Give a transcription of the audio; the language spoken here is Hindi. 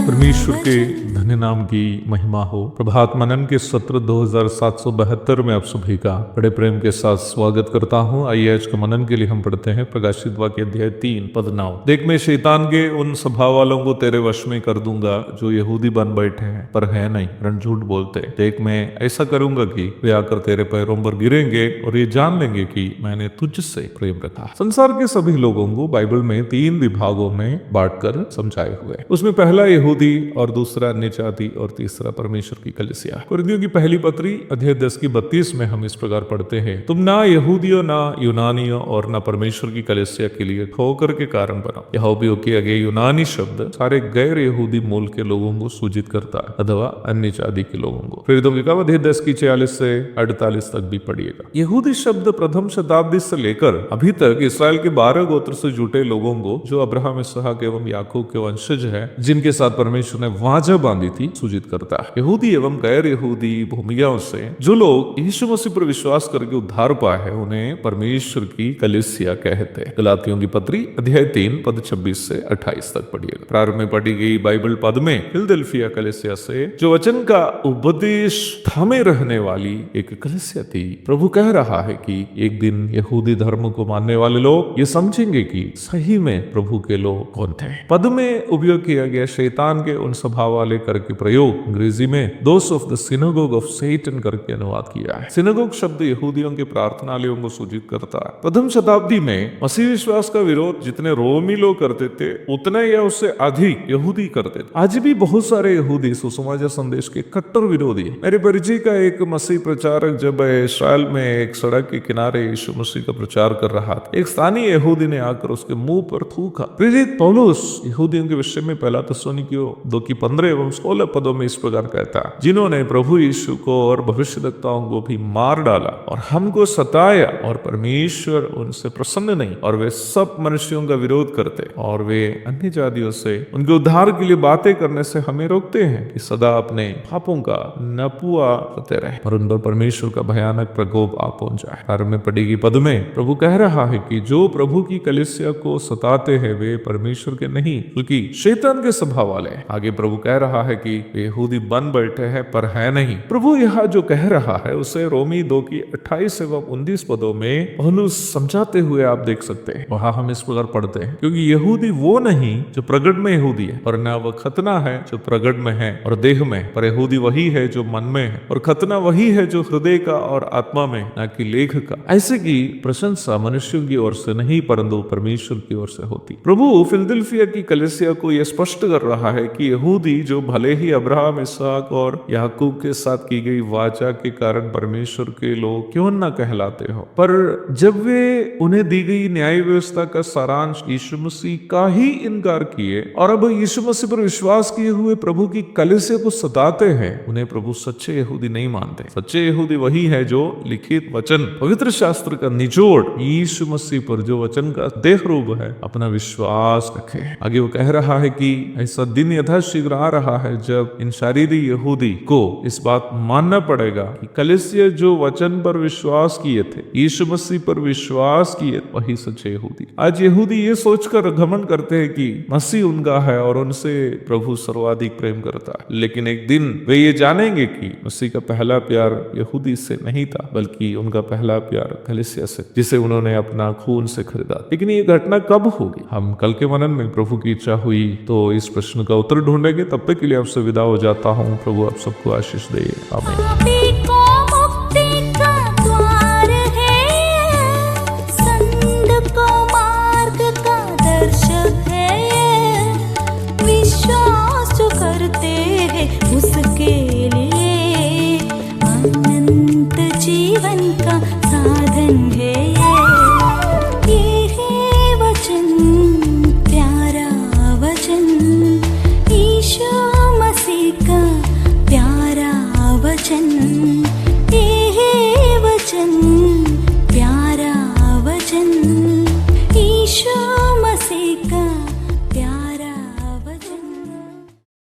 परमेश्वर के धन्य नाम की महिमा हो। प्रभात मनन के सत्र 2772 में आप सभी का बड़े प्रेम के साथ स्वागत करता हूँ। आइए आज के मनन के लिए हम पढ़ते हैं प्रकाशित वाक्य अध्याय 3 पद 9। देख मैं शैतान के उन सभा वालों को तेरे वश में कर दूंगा जो यहूदी बन बैठे हैं पर है नहीं, वरन झूठ बोलते। देख मैं ऐसा करूंगा कि वे आकर तेरे पैरों पर गिरेंगे और ये जान लेंगे कि मैंने तुझसे प्रेम रखा। संसार के सभी लोगों को बाइबल में 3 विभागों में बांटकर समझाए हुए। उसमें पहला यहूदी और दूसरा अन्य जाति और तीसरा परमेश्वर की कलीसिया। कुरिन्थियों की पहली पत्री अध्याय 10 की 32 में हम इस प्रकार पढ़ते हैं, तुम ना यहूदियों ना यूनानियों और ना परमेश्वर की कलीसिया के लिए ठोकर के कारण बनो। यहाँ उपयोग किया गया यूनानी शब्द सारे गैर यहूदी मूल के लोगों को सूचित करता है अथवा अन्य जाति के लोगों को। फिर अध्याय 10 की 46 से 48 तक भी पढ़िएगा। यहूदी शब्द प्रथम शताब्दी से लेकर अभी तक इसराइल के 12 गोत्र से जुटे लोगों को, जो अब्राहम इसहाक एवं याकूब के वंशज है, जिनके साथ परमेश्वर ने वाचा बांधी थी, सूचित करता है। यहूदी एवं गैर यहूदी भूमियाओं से जो लोग यीशु मसीह पर विश्वास करके उद्धार पाए हैं उन्हें परमेश्वर की कलीसिया कहते हैं। गलातियों की पत्री अध्याय 3 पद 26 से 28 तक पढ़िएगा। प्रारंभ में पढ़ी गई बाइबल पद में फिलदेल्फिया कलीसिया से जो वचन का उपदेश थामे रहने वाली एक कलीसिया थी, प्रभु कह रहा है कि एक दिन यहूदी धर्म को मानने वाले लोग ये समझेंगे कि सही में प्रभु के लोग कौन थे। पद में उपयोग किया गया शैतान के उन सभा वाले करके प्रयोग अंग्रेजी में those of the synagogue of Satan करके अनुवाद किया है। सिनेगोग शब्द यहूदियों के प्रार्थनालयों को सूचित करता है। प्रथम शताब्दी में मसीह विश्वास का विरोध जितने रोमी लोग करते थे उतने या उससे अधिक यहूदी करते थे। आज भी बहुत सारे यहूदी सुसमाचार संदेश के कट्टर विरोधी है। मेरे परिचय का एक मसीह प्रचारक जब इस्राएल में एक सड़क के किनारे यीशु मसीह का प्रचार कर रहा था, एक स्थानीय यहूदी ने आकर उसके मुंह पर थूका। प्रेरित पौलुस यहूदियों के विषय में पहला थिस्सलुनीकियों 2:15 एवं 16 पदों में इस प्रकार कहता है, जिन्होंने प्रभु यीशु को और भविष्यद्वक्ताओं को भी मार डाला और हमको सताया, और परमेश्वर उनसे प्रसन्न नहीं, और वे सब मनुष्यों का विरोध करते और वे अन्य जातियों से उनके उद्धार के लिए बातें करने से हमें रोकते हैं कि सदा अपने पापों का नपुआ करते रहे और उन पर परमेश्वर का भयानक प्रकोप आ पहुंच जाए। प्रारंभ में पढ़ी गई पद में प्रभु कह रहा है कि जो प्रभु की कलीसिया को सताते हैं वे परमेश्वर के नहीं बल्कि शैतान के स्वभाव वाले हैं। आगे प्रभु कह रहा है कि यहूदी बन बैठे हैं पर है नहीं। प्रभु यहाँ जो कह रहा है उसे रोमी 2 की 28 एवं 29 पदों में पौलुस समझाते हुए आप देख सकते हैं। वहां हम इस प्रकार पढ़ते हैं, क्योंकि यहूदी वो नहीं जो प्रगट में यहूदी है, और न वह खतना है जो प्रगट में है और देह में, पर यहूदी वही है जो मन में है, और खतना वही है जो हृदय का और आत्मा में, न कि लेख का। ऐसे की प्रशंसा मनुष्यों की ओर से नहीं परंतु परमेश्वर की ओर से होती। प्रभु फिलदेल्फिया की कलीसिया को यह स्पष्ट कर रहा है कि यहूदी जो भले ही अब्राहम इसहाक और याकूब के साथ की गई वाचा के कारण परमेश्वर के लोग क्यों न कहलाते हो, पर जब वे उन्हें दी गई न्याय व्यवस्था का सारांश यीशु मसीह का ही इनकार किए और अब यीशु मसीह पर विश्वास किए हुए प्रभु की कलीसिया को सताते हैं, उन्हें प्रभु सच्चे यहूदी नहीं मानते। सच्चे यहूदी वही है जो लिखित वचन पवित्र शास्त्र का निचोड़ यीशु मसीह पर जो वचन का देह रूप है अपना विश्वास रखे। आगे वो कह रहा है कि ऐसा दिन यथाशीघ्र आ रहा है जब इन शारीरिक यहूदी को इस बात मानना पड़ेगा कि कलीसिया जो वचन पर विश्वास किए थे, यीशु मसीह पर विश्वास किए, वही सच्चे यहूदी। आज यहूदी ये सोचकर घमंड करते हैं कि मसीह उनका है और उनसे प्रभु सर्वाधिक प्रेम करता है, लेकिन एक दिन वे ये जानेंगे कि मसीह का पहला प्यार यहूदी से नहीं था बल्कि उनका पहला प्यार कलीसिया से, जिसे उन्होंने अपना खून से खरीदा। लेकिन ये घटना कब होगी? हम कल के मनन में प्रभु की इच्छा हुई तो इस प्रश्न का उत्तर ढूंढेंगे। तब तक के लिए आपसे विदा हो जाता हूँ। प्रभु आप सबको आशीष दे। आमीन।